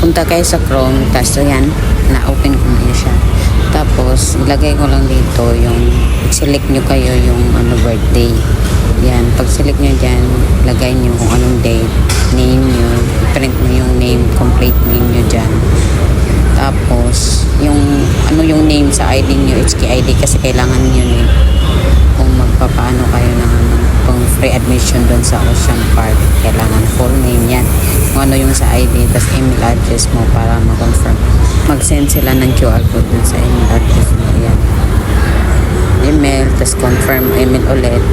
punta kayo sa Chrome, tapos ayan, na-open ko na siya. Tapos, ilagay ko lang dito yung, select nyo kayo yung birthday. Yan, pag select nyo dyan, lagay nyo kung anong date, name nyo, print mo yung name, complete name nyo dyan. Tapos, yung yung name sa ID nyo, HKID, kasi kailangan nyo eh, kung magpapaano kayo ng kung free admission doon sa Ocean Park, kailangan full name yan. Kung ano yung sa ID, tapos email address mo para ma-confirm. Mag-send sila ng QR code dun sa email address mo. Yan. Email, tapos confirm email ulit.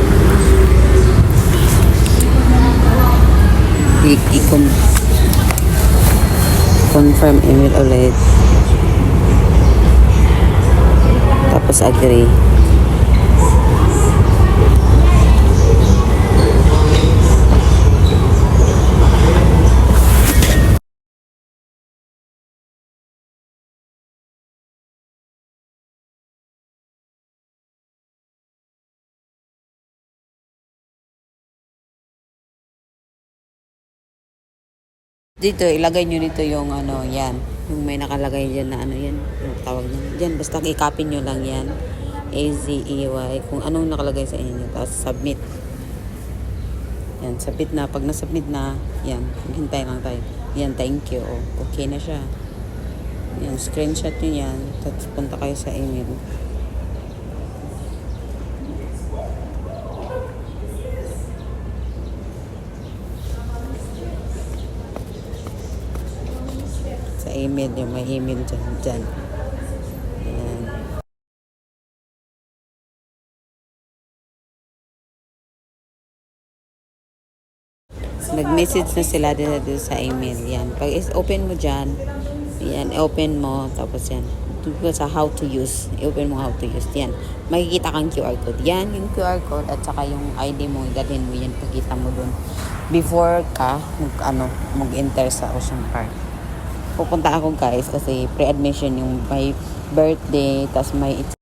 Confirm email ulit. Tapos agree. Dito, ilagay nyo dito yung yan. Yung may nakalagay dyan na yan. Yung tawag nyo. Dyan, basta i-copy nyo lang yan. AZEY. Kung anong nakalagay sa inyo. Tapos submit. Yan, submit na. Pag na-submit na, yan. Hintay lang tayo. Yan, thank you. Oh, okay na siya. Yan, screenshot nyo yan. Tapos punta kayo sa email. Email yung may email dyan. Ayan. Nag-message na sila dito sa email. Yan. Pag open mo dyan, yan, open mo, tapos yan. Tungkol sa how to use. I-open mo how to use. Yan. Makikita kang QR code. Yan, yung QR code at saka yung ID mo, dalhin mo yan, pagkita mo dun. Before ka, mag-enter sa Ocean Park. Pupunta ako guys kasi pre-admission yung my birthday, tas may